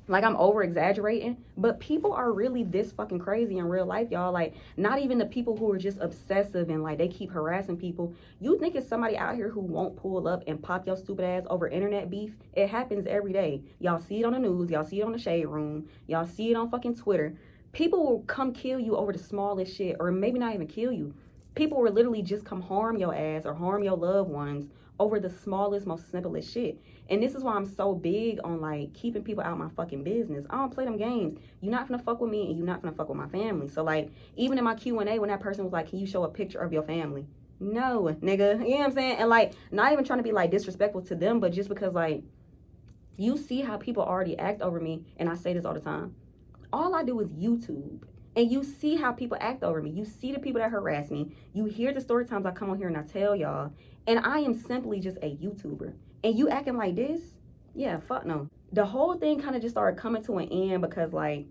I'm over exaggerating, but people are really this fucking crazy in real life, y'all. Like, not even the people who are just obsessive and like they keep harassing people. You think it's somebody out here who won't pull up and pop your stupid ass over internet beef? It happens every day. Y'all see it on the news, y'all see it on the Shade Room, y'all see it on fucking Twitter. People will come kill you over the smallest shit, or maybe not even kill you. People will literally just come harm your ass or harm your loved ones over the smallest, most simplest shit. And this is why I'm so big on like keeping people out my fucking business. I don't play them games. You're not gonna fuck with me and you're not gonna fuck with my family. So like even in my Q&A when that person was like, can you show a picture of your family? No, nigga. You know what I'm saying? And like not even trying to be like disrespectful to them, but just because like you see how people already act over me, and I say this all the time. All I do is YouTube. And you see how people act over me. You see the people that harass me. You hear the story times I come on here and I tell y'all. And I am simply just a YouTuber. And you acting like this? Yeah, fuck no. The whole thing kind of just started coming to an end because like,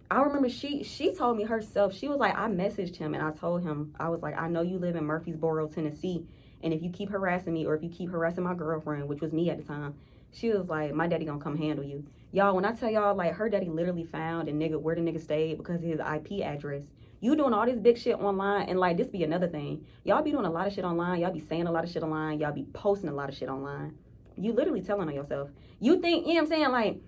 I remember she told me herself, she was like, I messaged him and I told him, I was like, I know you live in Murfreesboro, Tennessee. And if you keep harassing me or if you keep harassing my girlfriend, which was me at the time, she was like, my daddy gonna come handle you. Y'all, when I tell y'all, like, her daddy literally found a nigga where the nigga stayed because of his IP address. You doing all this big shit online, and, like, this be another thing. Y'all be doing a lot of shit online. Y'all be saying a lot of shit online. Y'all be posting a lot of shit online. You literally telling on yourself. You think, you know what I'm saying, like,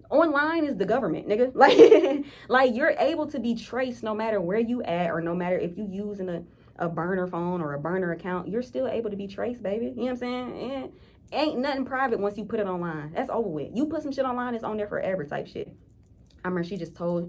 online is the government, nigga. Like you're able to be traced no matter where you at or no matter if you using a burner phone or a burner account. You're still able to be traced, baby. You know what I'm saying? And ain't nothing private once you put it online. That's over with. You put some shit online, it's on there forever type shit. I remember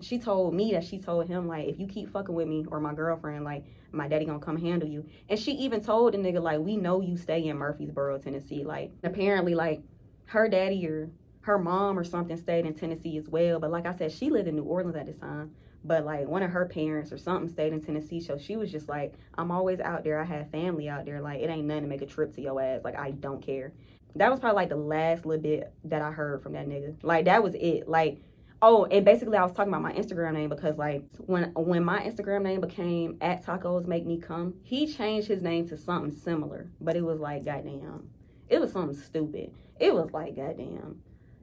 she told me that she told him, like, if you keep fucking with me or my girlfriend, like, my daddy gonna come handle you. And she even told the nigga, like, we know you stay in Murfreesboro, Tennessee. Like, apparently, like, her daddy or her mom or something stayed in Tennessee as well. But like I said, she lived in New Orleans at this time. But, like, one of her parents or something stayed in Tennessee. So she was just like, I'm always out there. I have family out there. Like, it ain't nothing to make a trip to your ass. Like, I don't care. That was probably, like, the last little bit that I heard from that nigga. Like, that was it. Like, oh, and basically I was talking about my Instagram name because, like, when my Instagram name became @tacosmakemecome, he changed his name to something similar. But it was like, goddamn. It was something stupid. It was like, goddamn,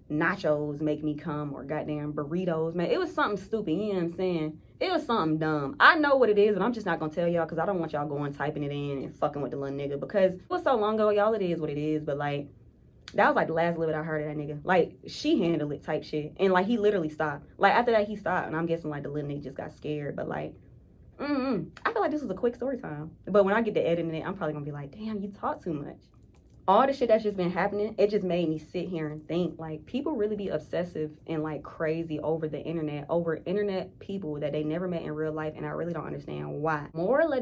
nachos make me come or goddamn burritos, man. It was something stupid, you know what I'm saying? It was something dumb. I know what it is, but I'm just not gonna tell y'all because I don't want y'all going typing it in and fucking with the little nigga because it was so long ago, y'all. It is what it is, but, like, that was, like, the last little bit I heard of that nigga. Like, she handled it type shit. And, like, he literally stopped. Like, after that, he stopped. And I'm guessing, like, the little nigga just got scared. But, like, I feel like this was a quick story time. But when I get to editing it, I'm probably going to be like, damn, you talk too much. All the shit that's just been happening, it just made me sit here and think, like, people really be obsessive and, like, crazy over the internet, over internet people that they never met in real life. And I really don't understand why. Main moral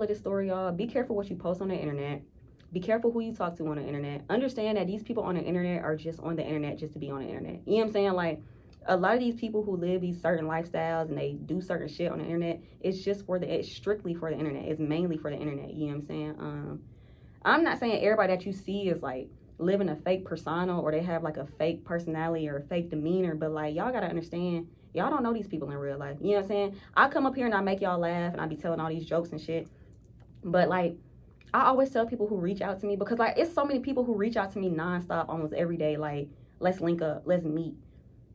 of this story, y'all, be careful what you post on the internet. Be careful who you talk to on the internet. Understand that these people on the internet are just on the internet just to be on the internet. You know what I'm saying? Like, a lot of these people who live these certain lifestyles and they do certain shit on the internet, it's strictly for the internet. It's mainly for the internet. You know what I'm saying? I'm not saying everybody that you see is, like, living a fake persona or they have, like, a fake personality or a fake demeanor, but, like, y'all gotta understand, y'all don't know these people in real life. You know what I'm saying? I come up here and I make y'all laugh and I be telling all these jokes and shit, but, like, I always tell people who reach out to me because, like, it's so many people who reach out to me nonstop almost every day, like, let's link up, let's meet.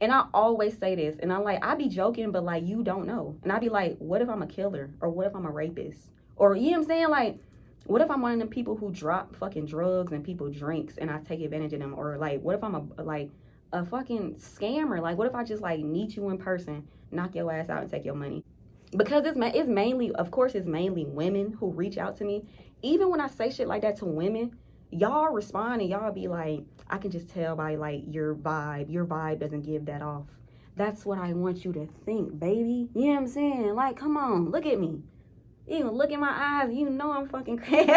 And I always say this, and I'm like, I be joking, but, like, you don't know. And I be like, what if I'm a killer? Or what if I'm a rapist? Or, you know what I'm saying? Like, what if I'm one of them people who drop fucking drugs and people drinks and I take advantage of them? Or, like, what if I'm a fucking scammer? Like, what if I just, like, meet you in person, knock your ass out and take your money? Because it's mainly, of course, it's mainly women who reach out to me. Even when I say shit like that to women, y'all respond and y'all be like, I can just tell by, like, your vibe doesn't give that off. That's what I want you to think, baby. You know what I'm saying? Like, come on, look at me. Even look in my eyes, you know I'm fucking crazy.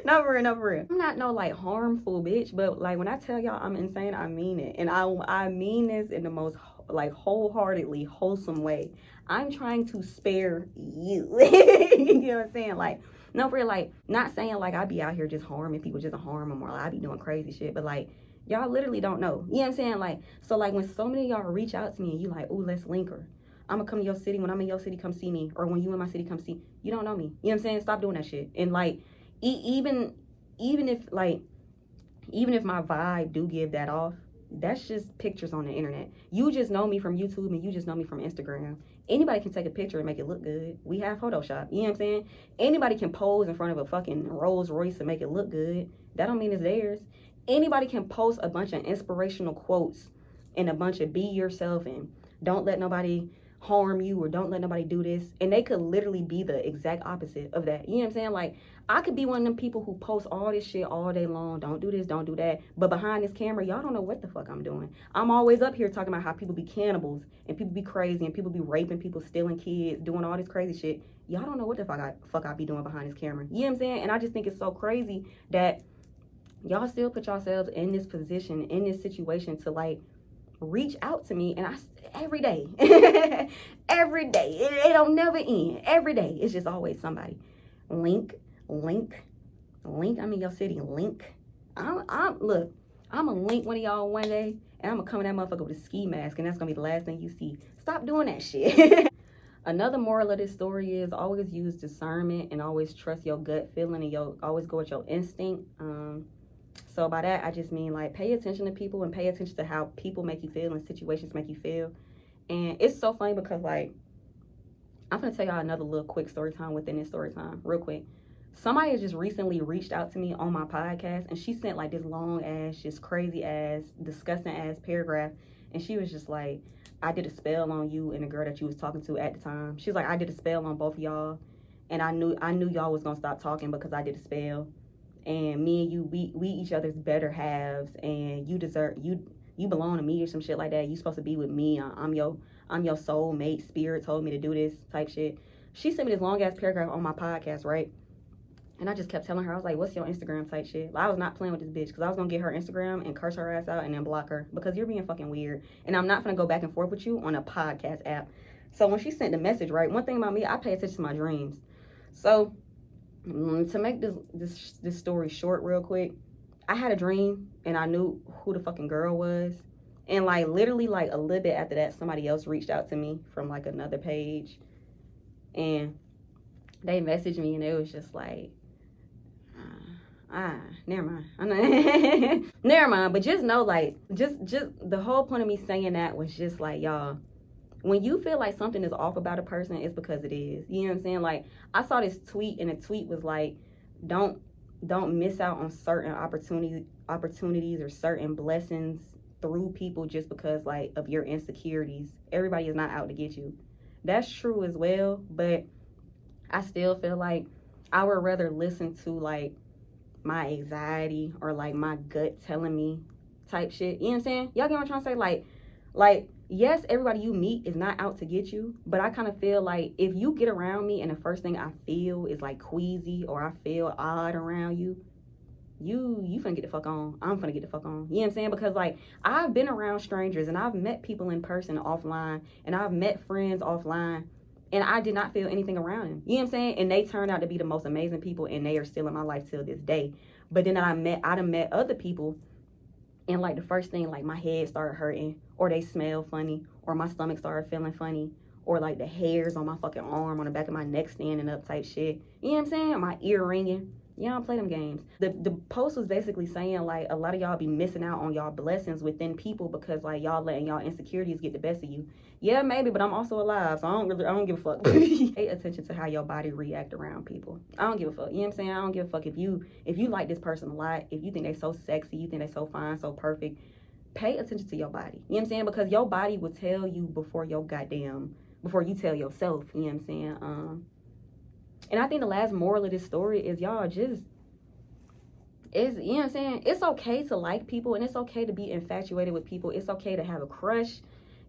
No, for real. I'm not no, like, harmful bitch, but, like, when I tell y'all I'm insane, I mean it. And I mean this in the most, like, wholeheartedly wholesome way. I'm trying to spare you. You know what I'm saying? Like, no, for real, like, not saying, like, I be out here just harming people just to harm them or, like, I be doing crazy shit, but, like, y'all literally don't know. You know what I'm saying? Like, so, like, when so many of y'all reach out to me and you like, ooh, let's link her. I'm gonna come to your city. When I'm in your city, come see me. Or when you in my city, come see. You don't know me. You know what I'm saying? Stop doing that shit. And, like, even if my vibe do give that off, that's just pictures on the internet. You just know me from YouTube and you just know me from Instagram. Anybody can take a picture and make it look good. We have Photoshop. You know what I'm saying? Anybody can pose in front of a fucking Rolls Royce and make it look good. That don't mean it's theirs. Anybody can post a bunch of inspirational quotes and a bunch of be yourself and don't let nobody harm you or don't let nobody do this. And they could literally be the exact opposite of that. You know what I'm saying? Like, I could be one of them people who post all this shit all day long. Don't do this, don't do that. But behind this camera, y'all don't know what the fuck I'm doing. I'm always up here talking about how people be cannibals and people be crazy and people be raping people, stealing kids, doing all this crazy shit. Y'all don't know what the fuck I be doing behind this camera. You know what I'm saying? And I just think it's so crazy that y'all still put yourselves in this position, in this situation to like reach out to me. And every day, every day, it don't never end. Every day, it's just always somebody. Link, I'm in your city, link. Look, I'm gonna link one of y'all one day, and I'm gonna come in that motherfucker with a ski mask, and that's gonna be the last thing you see. Stop doing that shit. Another moral of this story is always use discernment and always trust your gut feeling and always go with your instinct. So by that, I just mean like pay attention to people and pay attention to how people make you feel and situations make you feel. And it's so funny because like, I'm gonna tell y'all another little quick story time within this story time, real quick. Somebody has just recently reached out to me on my podcast, and she sent like this long ass, just crazy ass, disgusting ass paragraph. And she was just like, I did a spell on you and the girl that you was talking to at the time. She's like, I did a spell on both of y'all, and I knew y'all was gonna stop talking because I did a spell. And me and you, we each other's better halves, and you belong to me or some shit like that. You supposed to be with me. I'm your soulmate. Spirit told me to do this type shit. She sent me this long ass paragraph on my podcast, right? And I just kept telling her, I was like, what's your Instagram type shit? Like, I was not playing with this bitch because I was going to get her Instagram and curse her ass out and then block her because you're being fucking weird. And I'm not going to go back and forth with you on a podcast app. So when she sent the message, right, one thing about me, I pay attention to my dreams. So to make this story short real quick, I had a dream and I knew who the fucking girl was. And like literally like a little bit after that, somebody else reached out to me from like another page. And they messaged me and it was just like, never mind. Never mind. But just know, like, just the whole point of me saying that was just like, y'all, when you feel like something is off about a person, it's because it is. You know what I'm saying? Like, I saw this tweet, and the tweet was like, don't miss out on certain opportunities or certain blessings through people just because like of your insecurities. Everybody is not out to get you. That's true as well, but I still feel like I would rather listen to like my anxiety or like my gut telling me type shit. You know what I'm saying? Y'all get what I'm trying to say? Like yes, everybody you meet is not out to get you, but I kind of feel like if you get around me and the first thing I feel is like queasy or I feel odd around you, you finna get the fuck on. I'm finna get the fuck on. You know what I'm saying? Because like I've been around strangers and I've met people in person offline and I've met friends offline and I did not feel anything around them. You know what I'm saying? And they turned out to be the most amazing people and they are still in my life till this day. But then I done met other people and like the first thing, like my head started hurting or they smell funny or my stomach started feeling funny or like the hairs on my fucking arm on the back of my neck standing up type shit. You know what I'm saying? My ear ringing. Y'all don't play them games. The post was basically saying like a lot of y'all be missing out on y'all blessings within people because like y'all letting y'all insecurities get the best of you. Yeah, maybe, but I'm also alive, so I don't give a fuck. Pay attention to how your body react around people. I don't give a fuck. You know what I'm saying? I don't give a fuck if you like this person a lot, if you think they so sexy, you think they so fine, so perfect. Pay attention to your body. You know what I'm saying? Because your body will tell you before you tell yourself. You know what I'm saying? And I think the last moral of this story is y'all just, you know what I'm saying? It's okay to like people and it's okay to be infatuated with people. It's okay to have a crush.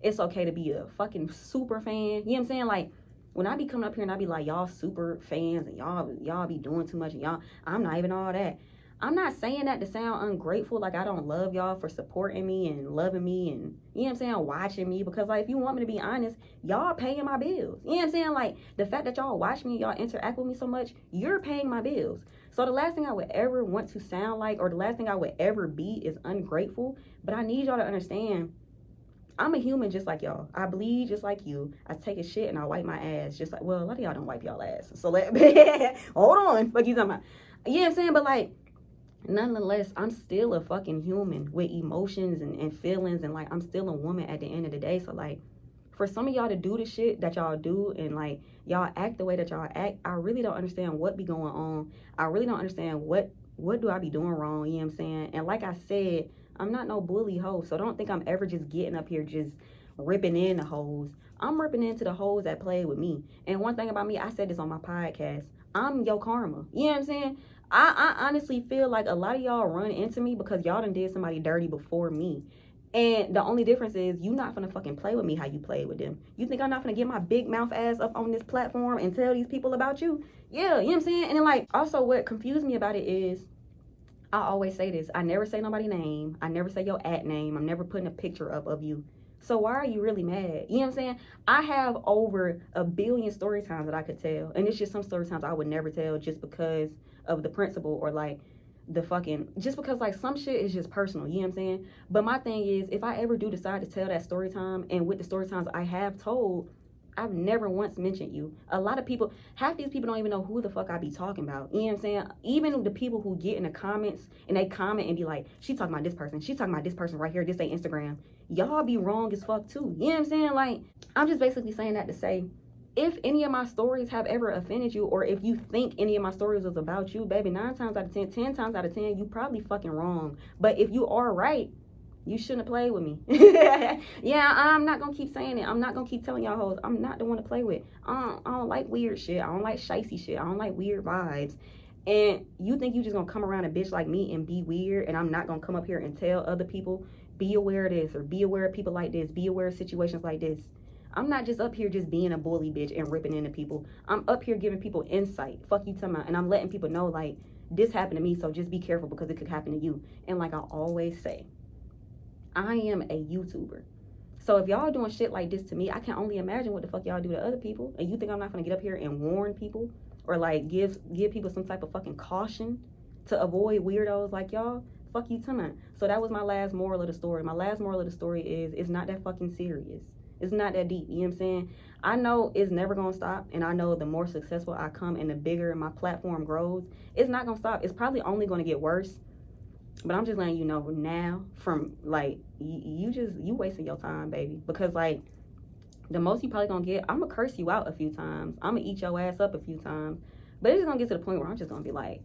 It's okay to be a fucking super fan. You know what I'm saying? Like, when I be coming up here and I be like, y'all super fans and y'all be doing too much and I'm not even all that. I'm not saying that to sound ungrateful, like I don't love y'all for supporting me and loving me and, you know what I'm saying, watching me. Because, like, if you want me to be honest, y'all paying my bills. You know what I'm saying? Like, the fact that y'all watch me, y'all interact with me so much, you're paying my bills. So the last thing I would ever want to sound like or the last thing I would ever be is ungrateful. But I need y'all to understand, I'm a human just like y'all. I bleed just like you. I take a shit and I wipe my ass just like, well, a lot of y'all don't wipe y'all ass. So hold on. What you talking about? You know what I'm saying? But, like, nonetheless, I'm still a fucking human with emotions and feelings, and like I'm still a woman at the end of the day. So like for some of y'all to do the shit that y'all do and like y'all act the way that y'all act, I really don't understand what be going on. I really don't understand what do I be doing wrong. You know what I'm saying? And like I said, I'm not no bully hoe, so don't think I'm ever just getting up here just ripping in the hoes. I'm ripping into the hoes that play with me. And one thing about me, I said this on my podcast, I'm your karma. You know what I'm saying? I honestly feel like a lot of y'all run into me because y'all done did somebody dirty before me. And the only difference is you not finna fucking play with me how you play with them. You think I'm not finna get my big mouth ass up on this platform and tell these people about you? Yeah, you know what I'm saying? And then like, also what confused me about it is, I always say this, I never say nobody's name. I never say your @ name. I'm never putting a picture up of you. So why are you really mad? You know what I'm saying? I have over 1 billion story times that I could tell. And it's just some story times I would never tell just because of the principle or like the fucking, just because like some shit is just personal, you know what I'm saying? But my thing is, if I ever do decide to tell that story time, and with the story times I have told, I've never once mentioned you. A lot of people, half these people don't even know who the fuck I be talking about. You know what I'm saying? Even the people who get in the comments and they comment and be like, she talking about this person. She talking about this person right here. This ain't Instagram. Y'all be wrong as fuck too. You know what I'm saying? Like, I'm just basically saying that to say, if any of my stories have ever offended you, or if you think any of my stories was about you, baby, 9 times out of 10, 10 times out of 10, you probably fucking wrong. But if you are right, you shouldn't have played with me. Yeah, I'm not gonna keep saying it. I'm not gonna keep telling y'all hoes I'm not the one to play with. I don't like weird shit. I don't like shicey shit. I don't like weird vibes. And you think you just gonna come around a bitch like me and be weird, and I'm not gonna come up here and tell other people, be aware of this, or be aware of people like this, be aware of situations like this. I'm not just up here just being a bully bitch and ripping into people. I'm up here giving people insight. Fuck you talking about. And I'm letting people know, like, this happened to me, so just be careful because it could happen to you. And like I always say, I am a YouTuber. So if y'all doing shit like this to me, I can only imagine what the fuck y'all do to other people. And you think I'm not gonna get up here and warn people or like give people some type of fucking caution to avoid weirdos like y'all? Fuck you talking about. So that was my last moral of the story. My last moral of the story is, it's not that fucking serious. It's not that deep, you know what I'm saying? I know it's never gonna stop, and I know the more successful I come and the bigger my platform grows, it's not gonna stop. It's probably only gonna get worse. But I'm just letting you know now, from like, you wasting your time, baby. Because like, the most you probably gonna get, I'm gonna curse you out a few times. I'm gonna eat your ass up a few times. But it's gonna get to the point where I'm just gonna be like,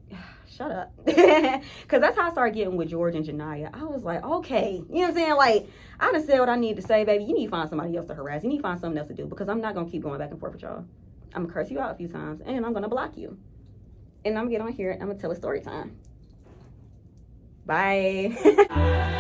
shut up. Because that's how I started getting with George and Janiyah. I was like, okay. You know what I'm saying? Like, I done said what I need to say, baby. You need to find somebody else to harass. You need to find something else to do. Because I'm not gonna keep going back and forth with y'all. I'm gonna curse you out a few times. And I'm gonna block you. And I'm gonna get on here and I'm gonna tell a story time. Bye.